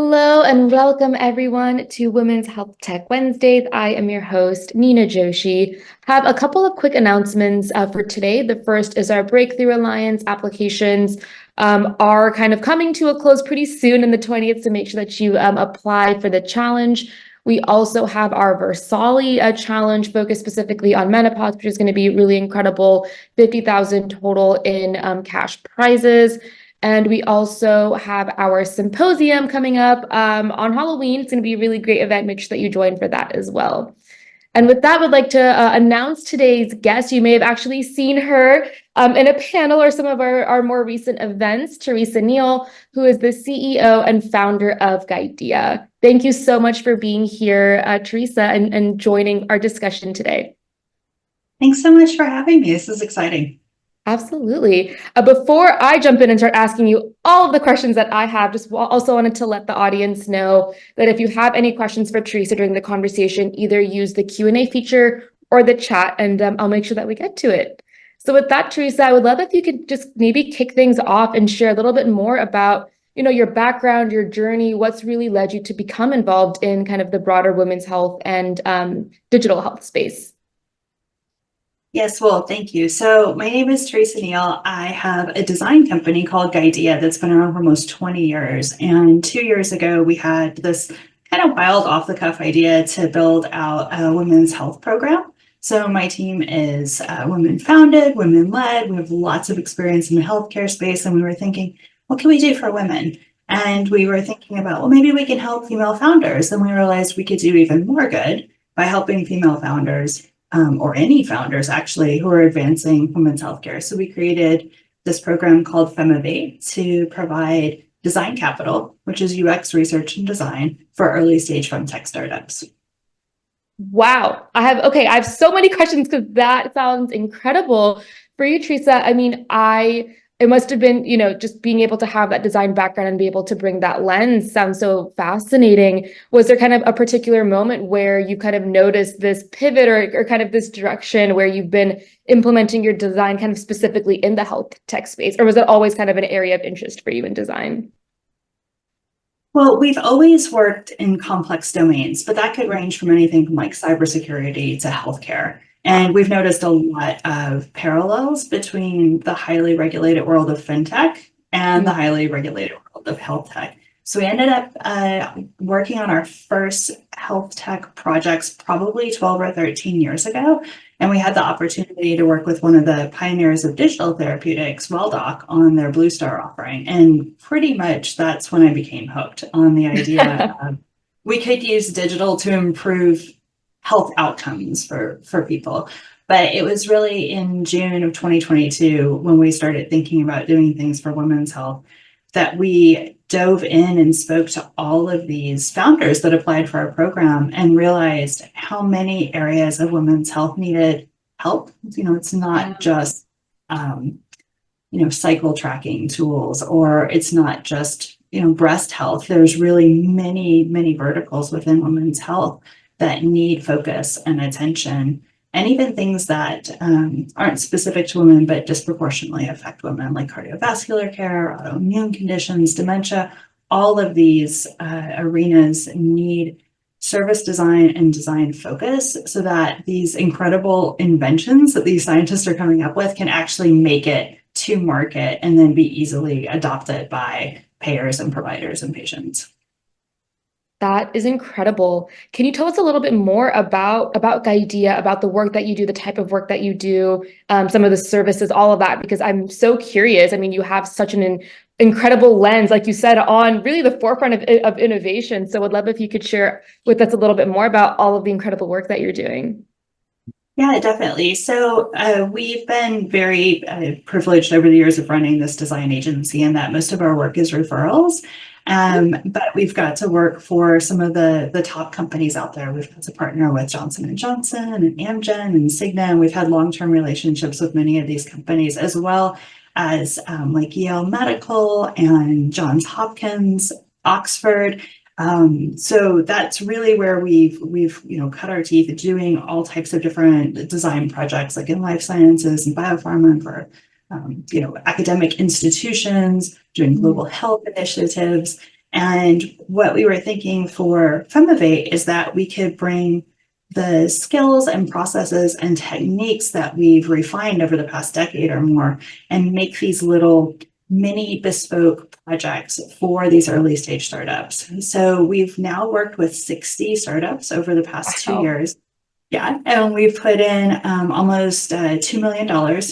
Hello and welcome everyone to Women's Health Tech Wednesdays. I am your host, Nina Joshi. Have a couple of quick announcements for today. The first is our Breakthrough Alliance applications are kind of coming to a close pretty soon in the 20th, so make sure that you apply for the challenge. We also have our Versali challenge focused specifically on menopause, which is going to be really incredible, 50,000 total in cash prizes. And we also have our symposium coming up on Halloween. It's going to be a really great event. Make sure that you join for that as well. And with that, we'd like to announce today's guest. You may have actually seen her in a panel or some of our more recent events, Theresa Neil, who is the CEO and founder of Guidea. Thank you so much for being here, Theresa, and joining our discussion today. Thanks so much for having me. This is exciting. Absolutely. Before I jump in and start asking you all of the questions that I have, just also wanted to let the audience know that if you have any questions for Theresa during the conversation, either use the Q&A feature or the chat, and I'll make sure that we get to it. So with that, Theresa, I would love if you could just maybe kick things off and share a little bit more about, your background, your journey, what's really led you to become involved in kind of the broader women's health and digital health space. Yes, well, thank you. So my name is Theresa Neil. I have a design company called Guidea that's been around for almost 20 years. And 2 years ago, we had this kind of wild off-the-cuff idea to build out a women's health program. So my team is women-founded, women-led. We have lots of experience in the healthcare space. And we were thinking, what can we do for women? And we were thinking about, well, maybe we can help female founders. And we realized we could do even more good by helping female founders or any founders actually who are advancing women's healthcare. So we created this program called Femivate to provide design capital, which is UX research and design for early stage femtech startups. Wow. I have so many questions because that sounds incredible. For you, Theresa, it must have been, just being able to have that design background and be able to bring that lens sounds so fascinating. Was there kind of a particular moment where you kind of noticed this pivot or kind of this direction where you've been implementing your design kind of specifically in the health tech space? Or was it always kind of an area of interest for you in design? Well, we've always worked in complex domains, but that could range from anything from like cybersecurity to healthcare. And we've noticed a lot of parallels between the highly regulated world of fintech and the highly regulated world of health tech. So we ended up working on our first health tech projects probably 12 or 13 years ago. And we had the opportunity to work with one of the pioneers of digital therapeutics, WellDoc, on their Blue Star offering. And pretty much that's when I became hooked on the idea of we could use digital to improve health outcomes for people. But it was really in June of 2022 when we started thinking about doing things for women's health that we dove in and spoke to all of these founders that applied for our program and realized how many areas of women's health needed help. It's not just, cycle tracking tools, or it's not just, breast health. There's really many, many verticals within women's health that need focus and attention, and even things that aren't specific to women but disproportionately affect women, like cardiovascular care, autoimmune conditions, dementia. All of these arenas need service design and design focus so that these incredible inventions that these scientists are coming up with can actually make it to market and then be easily adopted by payers and providers and patients. That is incredible. Can you tell us a little bit more about Guidea, about the work that you do, the type of work that you do, some of the services, all of that? Because I'm so curious. I mean, you have such an incredible lens, like you said, on really the forefront of innovation. So I'd love if you could share with us a little bit more about all of the incredible work that you're doing. Yeah, definitely. So we've been very privileged over the years of running this design agency, and that most of our work is referrals. But we've got to work for some of the top companies out there. We've got to partner with Johnson & Johnson and Amgen and Cigna, and we've had long-term relationships with many of these companies, as well as like Yale Medical and Johns Hopkins, Oxford. So that's really where we've cut our teeth doing all types of different design projects, like in life sciences and biopharma, and for academic institutions, doing global health initiatives. And what we were thinking for Femivate is that we could bring the skills and processes and techniques that we've refined over the past decade or more and make these little mini bespoke projects for these early stage startups. So we've now worked with 60 startups over the past 2 years. Yeah, and we've put in almost $2 million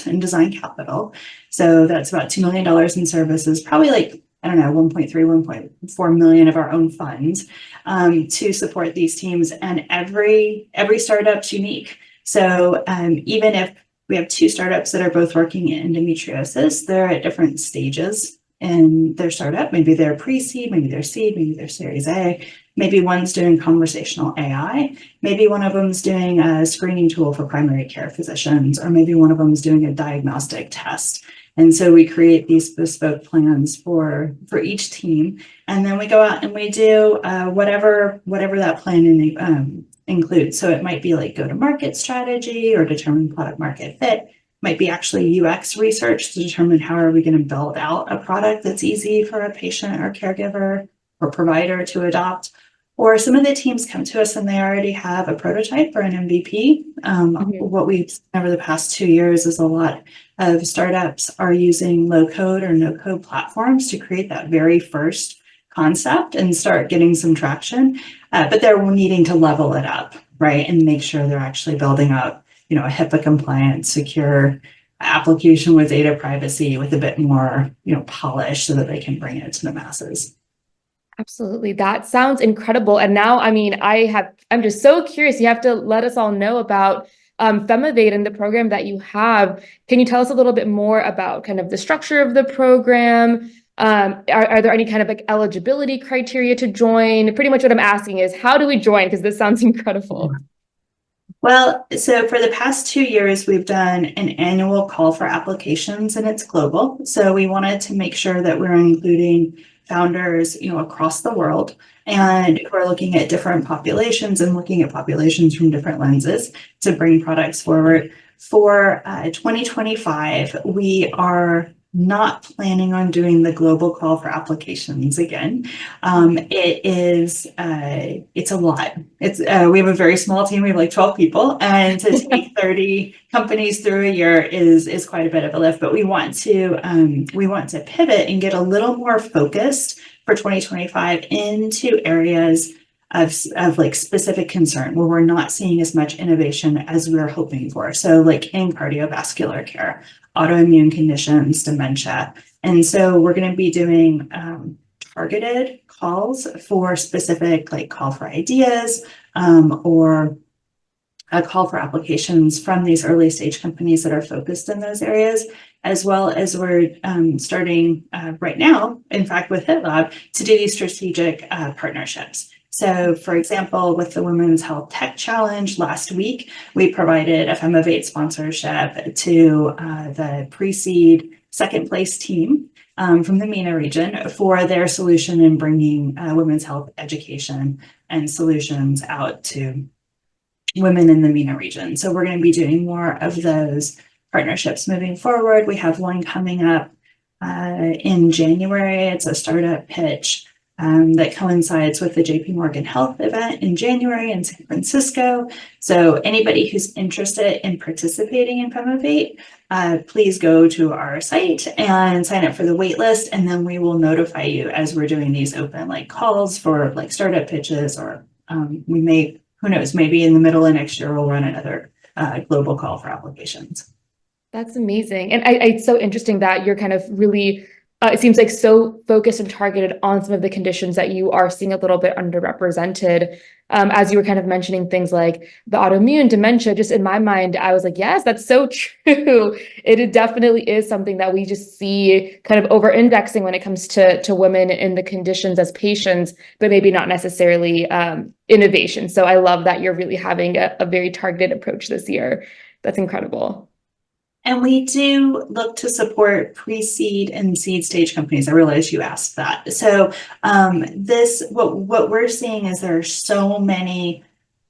in design capital. So that's about $2 million in services, probably like, I don't know, 1.3, 1.4 million of our own funds to support these teams. And every startup's unique. So even if we have two startups that are both working in endometriosis, they're at different stages in their startup. Maybe they're pre-seed, maybe they're seed, maybe they're Series A. Maybe one's doing conversational AI. Maybe one of them's doing a screening tool for primary care physicians, or maybe one of them's doing a diagnostic test. And so we create these bespoke plans for each team. And then we go out and we do whatever that plan includes. So it might be like go-to-market strategy or determine product market fit. Might be actually UX research to determine how are we going to build out a product that's easy for a patient or caregiver or provider to adopt. Or some of the teams come to us and they already have a prototype or an MVP. What we've seen over the past 2 years is a lot of startups are using low code or no code platforms to create that very first concept and start getting some traction. But they're needing to level it up, right? And make sure they're actually building up, a HIPAA compliant, secure application with data privacy with a bit more, polish so that they can bring it to the masses. Absolutely. That sounds incredible. And now, I'm just so curious. You have to let us all know about Femivate and the program that you have. Can you tell us a little bit more about kind of the structure of the program? Are there any kind of like eligibility criteria to join? Pretty much what I'm asking is, how do we join? Because this sounds incredible. Well, so for the past 2 years, we've done an annual call for applications and it's global. So we wanted to make sure that we're including founders, across the world and who are looking at different populations and looking at populations from different lenses to bring products forward. For 2025, we are not planning on doing the global call for applications again. It's a lot. We have a very small team. We have like 12 people, and to take 30 companies through a year is quite a bit of a lift. But we want to pivot and get a little more focused for 2025 into areas of like specific concern where we're not seeing as much innovation as we're hoping for. So like in cardiovascular care, autoimmune conditions, dementia. And so we're going to be doing targeted calls for specific, like call for ideas or a call for applications from these early stage companies that are focused in those areas, as well as we're starting right now, in fact, with HitLab, to do these strategic partnerships. So, for example, with the Women's Health Tech Challenge last week, we provided a Femivate sponsorship to the pre-seed second place team from the MENA region for their solution in bringing women's health education and solutions out to women in the MENA region. So we're going to be doing more of those partnerships moving forward. We have one coming up in January. It's a startup pitch that coincides with the JP Morgan Health event in January in San Francisco. So anybody who's interested in participating in Femivate, please go to our site and sign up for the wait list, and then we will notify you as we're doing these open like calls for like startup pitches, or we may, who knows, maybe in the middle of next year we'll run another global call for applications. That's amazing. And it's so interesting that you're kind of really it seems like so focused and targeted on some of the conditions that you are seeing a little bit underrepresented. As you were kind of mentioning things like the autoimmune dementia, just in my mind, I was like, yes, that's so true. It definitely is something that we just see kind of over indexing when it comes to women in the conditions as patients, but maybe not necessarily innovation. So I love that you're really having a very targeted approach this year. That's incredible. And we do look to support pre-seed and seed stage companies. I realize you asked that. So what we're seeing is there are so many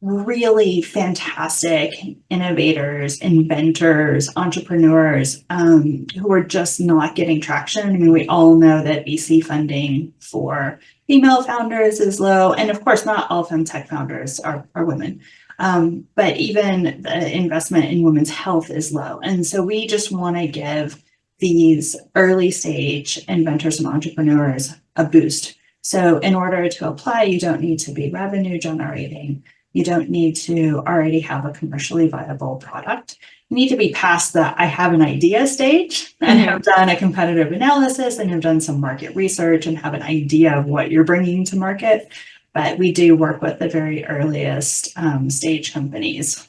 really fantastic innovators, inventors, entrepreneurs who are just not getting traction. I mean, we all know that VC funding for female founders is low. And of course, not all femtech founders are women. But even the investment in women's health is low. And so we just want to give these early stage inventors and entrepreneurs a boost. So in order to apply, you don't need to be revenue generating. You don't need to already have a commercially viable product. You need to be past the I have an idea stage and have done a competitive analysis and have done some market research and have an idea of what you're bringing to market. But we do work with the very earliest stage companies.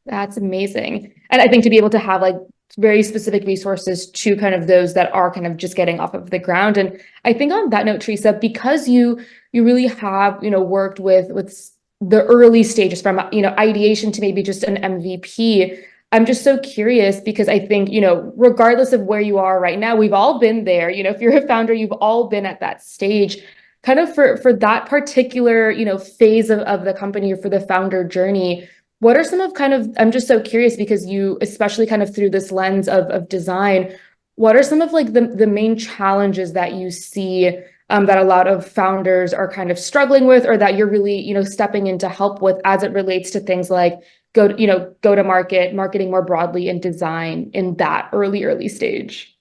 That's amazing. And I think to be able to have like very specific resources to kind of those that are kind of just getting off of the ground. And I think on that note, Theresa, because you really have, worked with the early stages from, ideation to maybe just an MVP, I'm just so curious because I think, regardless of where you are right now, we've all been there. If you're a founder, you've all been at that stage. Kind of for that particular, phase of the company or for the founder journey, what are some of I'm just so curious because you, especially kind of through this lens of design, what are some of like the main challenges that you see that a lot of founders are kind of struggling with, or that you're really, stepping in to help with as it relates to things like go to market, marketing more broadly, and design in that early stage?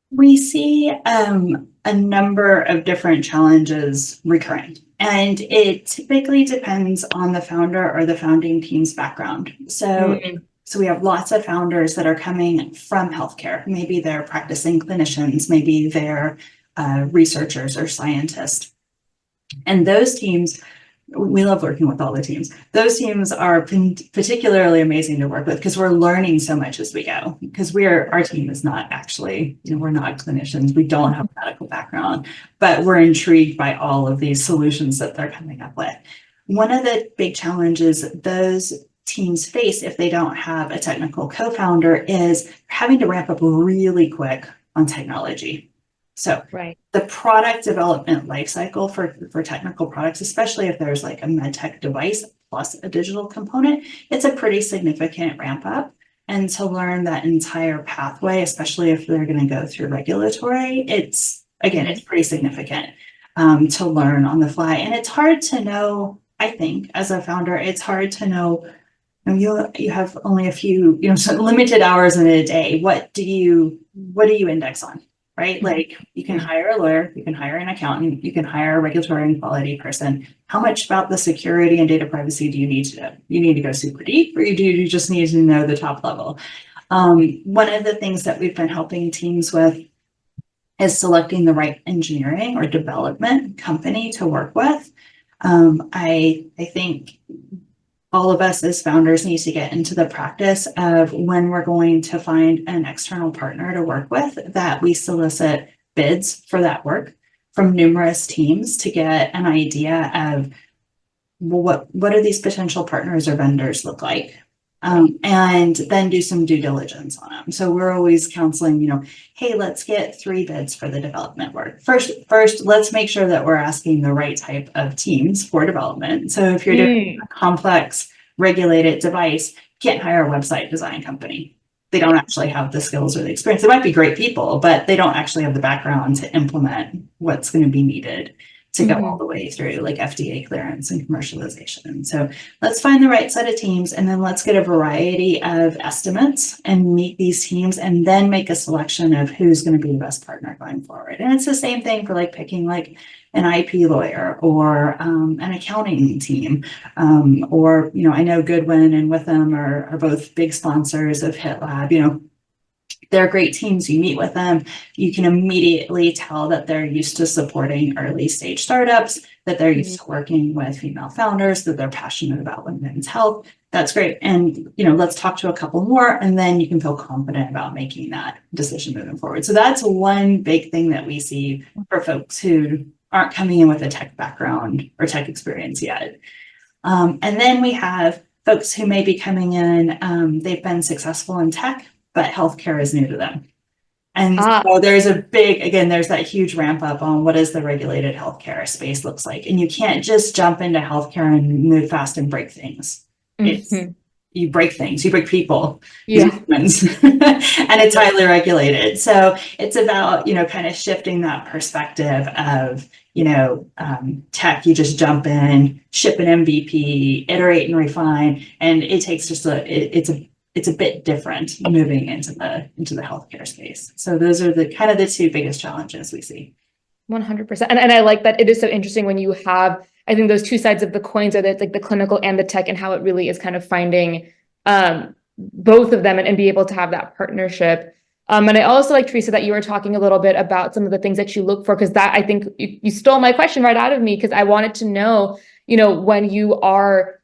We see a number of different challenges recurring, and it typically depends on the founder or the founding team's background. So we have lots of founders that are coming from healthcare. Maybe they're practicing clinicians, maybe they're researchers or scientists. And those teams, we love working with all the teams. Those teams are particularly amazing to work with because we're learning so much as we go. Because our team is not actually, we're not clinicians. We don't have a medical background, but we're intrigued by all of these solutions that they're coming up with. One of the big challenges those teams face if they don't have a technical co-founder is having to ramp up really quick on technology. So the product development lifecycle for technical products, especially if there's like a med tech device plus a digital component, it's a pretty significant ramp up. And to learn that entire pathway, especially if they're going to go through regulatory, it's pretty significant to learn on the fly. And it's hard to know, I think, as a founder, it's hard to know, you have only a few, limited hours in a day. What do you index on? Right? Like you can hire a lawyer, you can hire an accountant, you can hire a regulatory and quality person. How much about the security and data privacy do you need to know? You need to go super deep, or do you just need to know the top level? One of the things that we've been helping teams with is selecting the right engineering or development company to work with. I think all of us as founders need to get into the practice of when we're going to find an external partner to work with, that we solicit bids for that work from numerous teams to get an idea of what do these potential partners or vendors look like, and then do some due diligence on them. So we're always counseling, hey, let's get 3 bids for the development work. First, let's make sure that we're asking the right type of teams for development. So if you're doing a complex regulated device, you can't hire a website design company. They don't actually have the skills or the experience. They might be great people, but they don't actually have the background to implement what's going to be needed to go all the way through like FDA clearance and commercialization. So let's find the right set of teams, and then let's get a variety of estimates and meet these teams, and then make a selection of who's going to be the best partner going forward. And it's the same thing for like picking like an IP lawyer or an accounting team, or I know Goodwin and Witham are both big sponsors of HitLab. They're great teams. You meet with them, you can immediately tell that they're used to supporting early stage startups, that they're used to working with female founders, that they're passionate about women's health. That's great. And, let's talk to a couple more, and then you can feel confident about making that decision moving forward. So that's one big thing that we see for folks who aren't coming in with a tech background or tech experience yet. And then we have folks who may be coming in, they've been successful in tech, but healthcare is new to them. And so there's there's that huge ramp up on what does the regulated healthcare space looks like. And you can't just jump into healthcare and move fast and break things. Mm-hmm. You break things, you break people, Yeah. humans, and it's highly regulated. So it's about, kind of shifting that perspective of, tech, you just jump in, ship an MVP, iterate and refine. And it takes just it's a bit different moving into the healthcare space. So those are the kind of the two biggest challenges we see. 100%. And I like that it is so interesting when you have, I think those two sides of the coins are that like the clinical and the tech, and how it really is kind of finding both of them and be able to have that partnership. And I also like, Theresa, that you were talking a little bit about some of the things that you look for, because that, I think you stole my question right out of me, because I wanted to know, when you are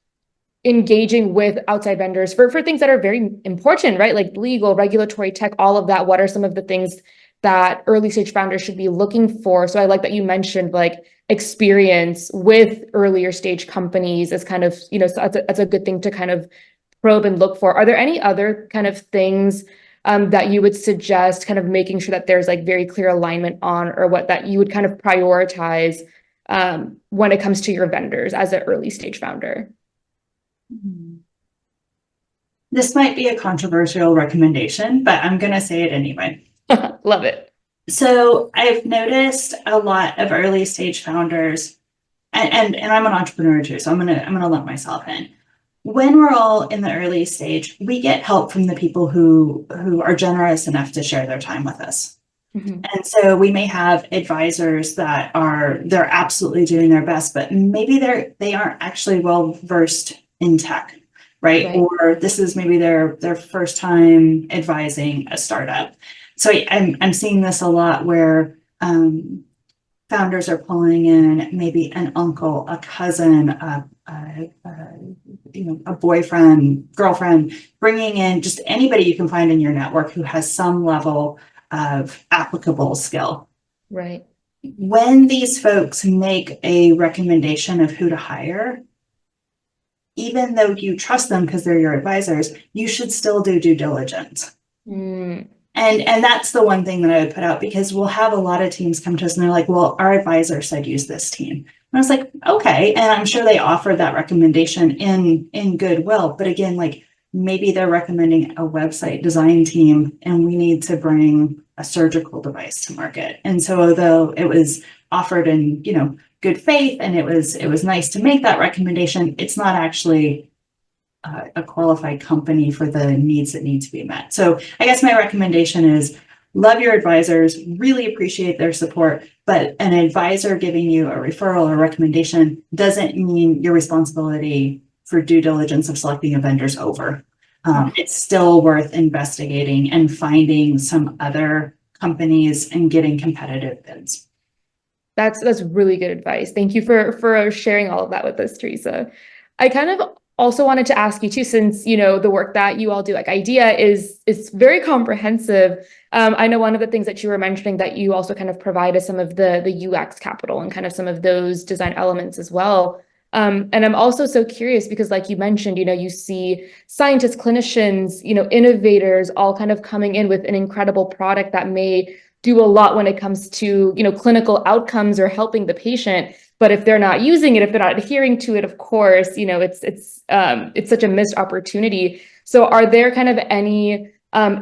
engaging with outside vendors for things that are very important, right? Like legal, regulatory, tech, all of that. What are some of the things that early stage founders should be looking for? So I like that you mentioned like experience with earlier stage companies as kind of, so that's a good thing to kind of probe and look for. Are there any other kind of things that you would suggest, kind of making sure that there's like very clear alignment on, or what that you would kind of prioritize when it comes to your vendors as an early stage founder? This might be a controversial recommendation, but I'm going to say it anyway. Love it. So I've noticed a lot of early stage founders, and I'm an entrepreneur too, so I'm gonna lump myself in. When we're all in the early stage, we get help from the people who are generous enough to share their time with us. Mm-hmm. And so we may have advisors that they're absolutely doing their best, but maybe they aren't actually well versed in tech, right? Or this is maybe their first time advising a startup. So I'm seeing this a lot where founders are pulling in maybe an uncle, a cousin, a boyfriend, girlfriend, bringing in just anybody you can find in your network who has some level of applicable skill. Right. When these folks make a recommendation of who to hire, even though you trust them because they're your advisors, you should still do due diligence. And that's the one thing that I would put out, because we'll have a lot of teams come to us and they're like, well, our advisor said use this team. And I was like, okay. And I'm sure they offered that recommendation in goodwill. But again, like maybe they're recommending a website design team and we need to bring a surgical device to market. And so although it was offered in, good faith and it was nice to make that recommendation, it's not actually a qualified company for the needs that need to be met. So I guess my recommendation is love your advisors, really appreciate their support, but an advisor giving you a referral or recommendation doesn't mean your responsibility for due diligence of selecting a vendor's over. It's still worth investigating and finding some other companies and getting competitive bids. That's really good advice. Thank you for sharing all of that with us, Theresa. I kind of also wanted to ask you too, since the work that you all do, like Guidea, is very comprehensive. I know one of the things that you were mentioning that you also kind of provide is some of the UX capital and kind of some of those design elements as well. And I'm also so curious because, like you mentioned, you see scientists, clinicians, innovators all kind of coming in with an incredible product that may do a lot when it comes to, clinical outcomes or helping the patient. But if they're not using it, if they're not adhering to it, of course, it's such a missed opportunity. So are there kind of any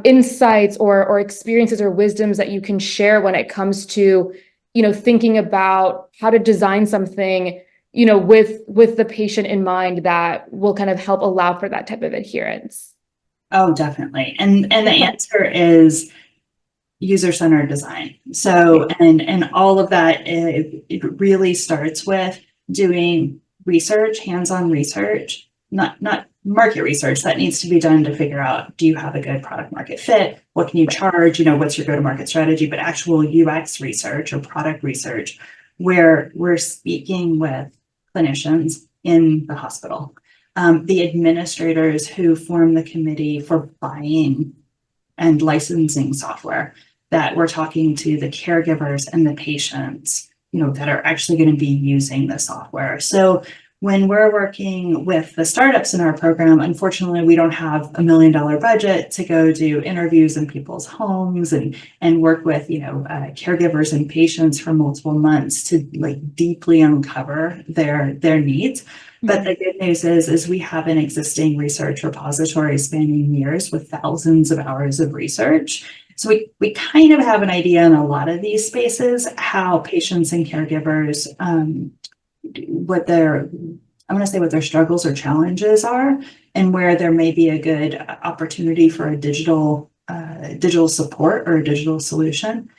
insights or experiences or wisdoms that you can share when it comes to, thinking about how to design something, with the patient in mind that will kind of help allow for that type of adherence? Oh, definitely. And the answer is user-centered design. So, and all of that, it really starts with doing research, hands-on research, not market research that needs to be done to figure out, do you have a good product market fit? What can you charge? What's your go-to-market strategy? But actual UX research or product research, where we're speaking with clinicians in the hospital, the administrators who form the committee for buying and licensing software, that we're talking to the caregivers and the patients, that are actually going to be using the software. So when we're working with the startups in our program, unfortunately, we don't have $1 million budget to go do interviews in people's homes and work with, caregivers and patients for multiple months to like deeply uncover their needs. But the good news is we have an existing research repository spanning years with thousands of hours of research. So we kind of have an idea in a lot of these spaces how patients and caregivers what their struggles or challenges are, and where there may be a good opportunity for a digital support or a digital solution.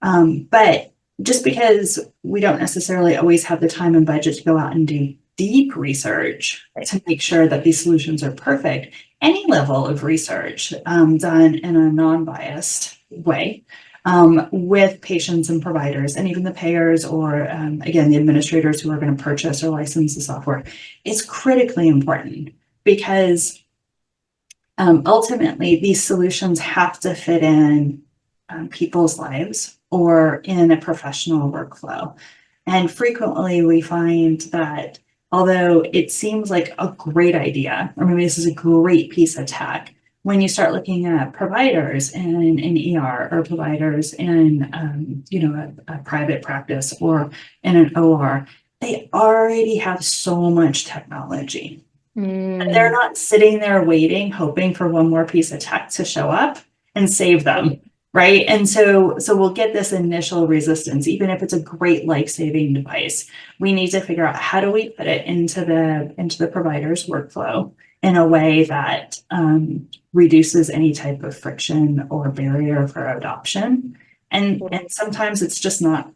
But just because we don't necessarily always have the time and budget to go out and do deep research to make sure that these solutions are perfect, any level of research done in a non-biased way with patients and providers and even the payers or again, the administrators who are going to purchase or license the software is critically important, because ultimately these solutions have to fit in people's lives or in a professional workflow. And frequently we find that although it seems like a great idea, or maybe this is a great piece of tech, when you start looking at providers in an ER or providers in a private practice or in an OR, they already have so much technology. And they're not sitting there waiting, hoping for one more piece of tech to show up and save them. Right. And so we'll get this initial resistance, even if it's a great life-saving device. We need to figure out how do we put it into the provider's workflow in a way that reduces any type of friction or barrier for adoption. And sometimes it's just not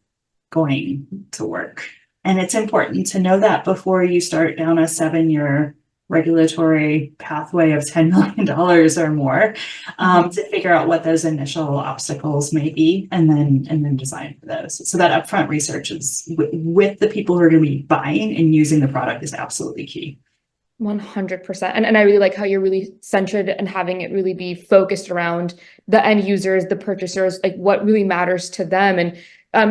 going to work. And it's important to know that before you start down a 7-year regulatory pathway of $10 million or more to figure out what those initial obstacles may be and then design for those. So that upfront research is with the people who are going to be buying and using the product is absolutely key. 100%. And I really like how you're really centered and having it really be focused around the end users, the purchasers, like what really matters to them. And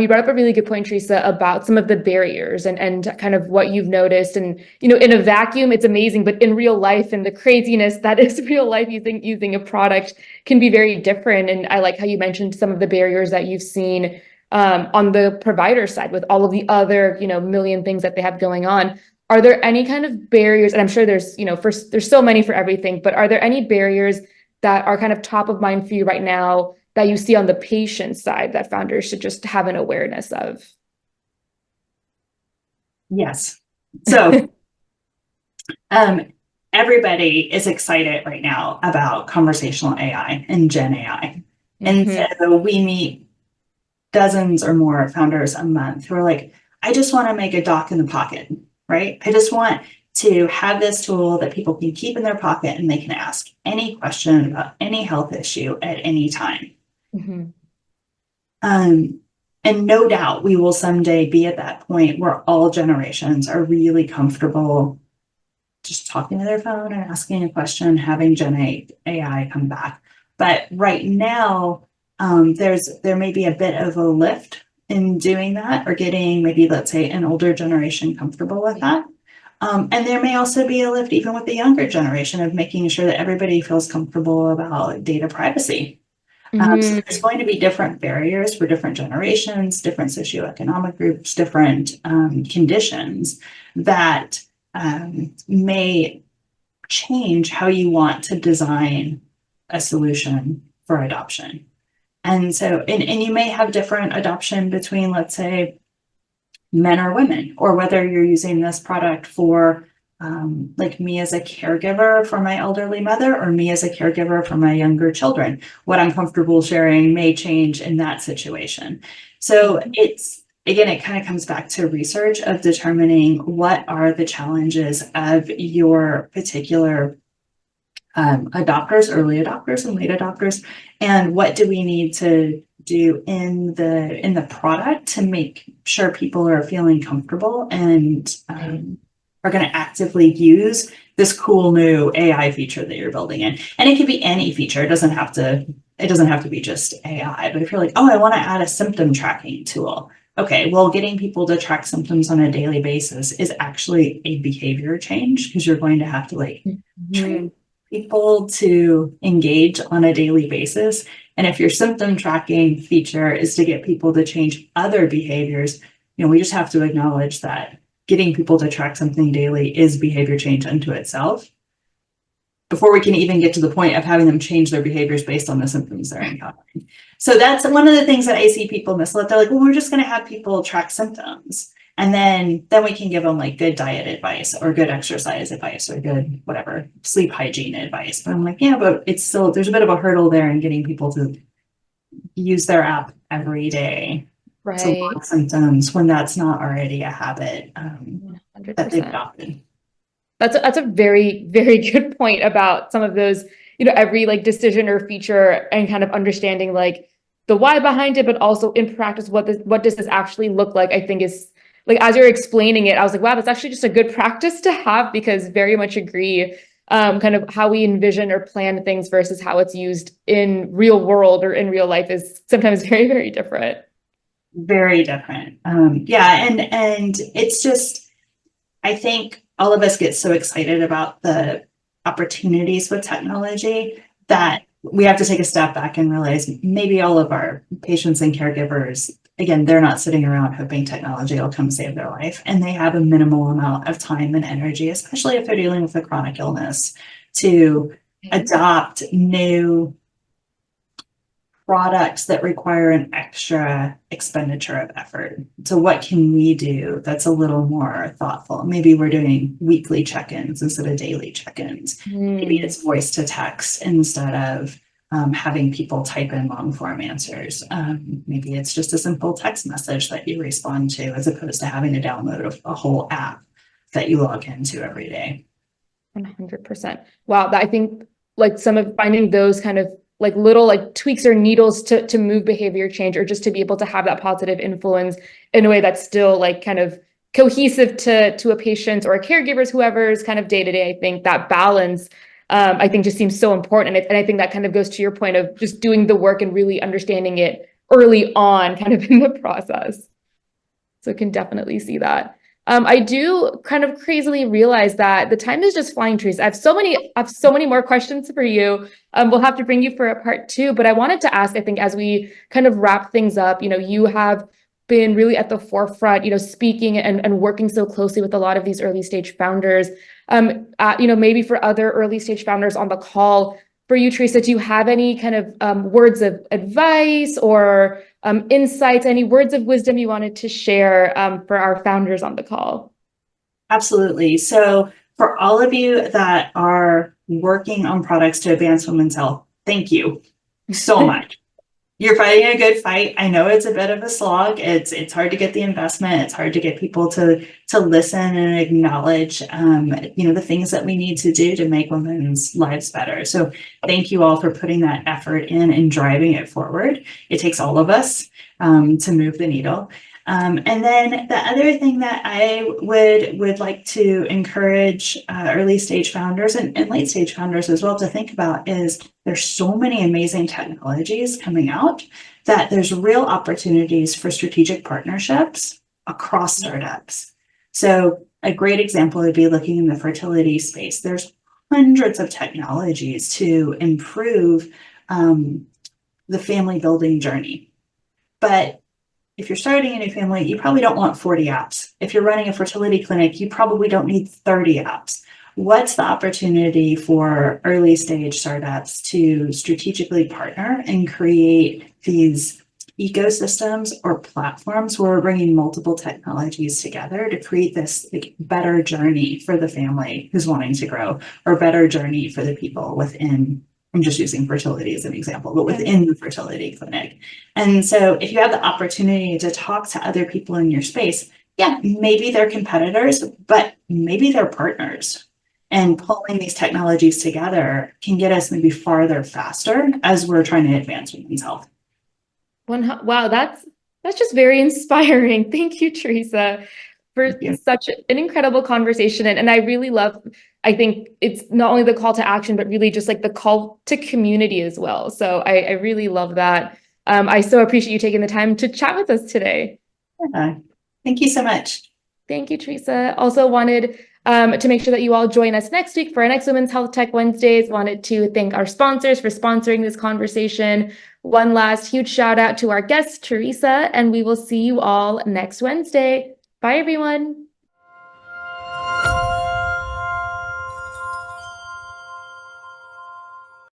you brought up a really good point, Theresa, about some of the barriers and kind of what you've noticed. And, in a vacuum, it's amazing, but in real life and the craziness that is real life, using a product can be very different. And I like how you mentioned some of the barriers that you've seen on the provider side with all of the other, million things that they have going on. Are there any kind of barriers? And I'm sure there's, there's so many for everything, but are there any barriers that are kind of top of mind for you right now that you see on the patient side that founders should just have an awareness of? Yes. So everybody is excited right now about conversational AI and Gen AI. And so we meet dozens or more founders a month who are like, I just want to make a dock in the pocket, right? I just want to have this tool that people can keep in their pocket and they can ask any question about any health issue at any time. And no doubt we will someday be at that point where all generations are really comfortable just talking to their phone and asking a question, having Gen AI come back. But right now, there may be a bit of a lift in doing that or getting maybe, let's say, an older generation comfortable with that. And there may also be a lift even with the younger generation of making sure that everybody feels comfortable about data privacy. So there's going to be different barriers for different generations, different socioeconomic groups, different conditions that may change how you want to design a solution for adoption. And so, and you may have different adoption between, let's say, men or women, or whether you're using this product for like me as a caregiver for my elderly mother or me as a caregiver for my younger children. What I'm comfortable sharing may change in that situation. So it kind of comes back to research of determining what are the challenges of your particular adopters, early adopters and late adopters, and what do we need to do in the product to make sure people are feeling comfortable and are going to actively use this cool new AI feature that you're building in. And it could be any feature. It doesn't have to be just AI. But if you're like, oh, I want to add a symptom tracking tool, okay, well, getting people to track symptoms on a daily basis is actually a behavior change because you're going to have to like train people to engage on a daily basis. And if your symptom tracking feature is to get people to change other behaviors, we just have to acknowledge that getting people to track something daily is behavior change unto itself before we can even get to the point of having them change their behaviors based on the symptoms they're encountering. So that's one of the things that I see people miss. They're like, well, we're just going to have people track symptoms. And then we can give them like good diet advice or good exercise advice or good whatever sleep hygiene advice. But I'm like, yeah, but it's still, there's a bit of a hurdle there in getting people to use their app every day to log symptoms when that's not already a habit that they've adopted. That's a very, very good point about some of those, every like decision or feature and kind of understanding like the why behind it, but also in practice, what does this actually look like? I think is like, as you're explaining it, I was like, wow, that's actually just a good practice to have, because very much agree, kind of how we envision or plan things versus how it's used in real world or in real life is sometimes very, very different. Very different. Yeah. And it's just, I think all of us get so excited about the opportunities with technology that we have to take a step back and realize maybe all of our patients and caregivers, again, they're not sitting around hoping technology will come save their life. And they have a minimal amount of time and energy, especially if they're dealing with a chronic illness, to adopt new products that require an extra expenditure of effort. So what can we do that's a little more thoughtful? Maybe we're doing weekly check-ins instead of daily check-ins. Maybe it's voice to text instead of having people type in long form answers. Maybe it's just a simple text message that you respond to as opposed to having to download a whole app that you log into every day. 100%. Wow. I think like some of finding those kind of like little like tweaks or needles to move behavior change, or just to be able to have that positive influence in a way that's still like kind of cohesive to a patient or a caregiver's, whoever's kind of day to day. I think that balance, I think just seems so important. And I think that kind of goes to your point of just doing the work and really understanding it early on kind of in the process. So I can definitely see that. I do kind of crazily realize that the time is just flying, Theresa. I have so many more questions for you. We'll have to bring you for a part two, but I wanted to ask, I think, as we kind of wrap things up, you have been really at the forefront, speaking and working so closely with a lot of these early stage founders. Maybe for other early stage founders on the call, for you, Theresa, do you have any kind of words of advice or insights, any words of wisdom you wanted to share for our founders on the call? Absolutely. So for all of you that are working on products to advance women's health, thank you so much. You're fighting a good fight. I know it's a bit of a slog. It's hard to get the investment. It's hard to get people to listen and acknowledge, the things that we need to do to make women's lives better. So thank you all for putting that effort in and driving it forward. It takes all of us to move the needle. And then the other thing that I would like to encourage early stage founders and late stage founders as well to think about is there's so many amazing technologies coming out that there's real opportunities for strategic partnerships across startups. So a great example would be looking in the fertility space. There's hundreds of technologies to improve the family building journey. But if you're starting a new family, you probably don't want 40 apps. If you're running a fertility clinic, you probably don't need 30 apps. What's the opportunity for early stage startups to strategically partner and create these ecosystems or platforms where we're bringing multiple technologies together to create this better journey for the family who's wanting to grow, or better journey for the people within, I'm just using fertility as an example, but within the fertility clinic. And so if you have the opportunity to talk to other people in your space, yeah, maybe they're competitors, but maybe they're partners. And pulling these technologies together can get us maybe farther faster as we're trying to advance women's health. Wow, that's just very inspiring. Thank you, Theresa, for such an incredible conversation. And I really love, I think it's not only the call to action, but really just like the call to community as well. So I really love that. I so appreciate you taking the time to chat with us today. Yeah. Thank you so much. Thank you, Theresa. Also wanted to make sure that you all join us next week for our next Women's Health Tech Wednesdays. Wanted to thank our sponsors for sponsoring this conversation. One last huge shout out to our guest, Theresa, and we will see you all next Wednesday. Bye, everyone.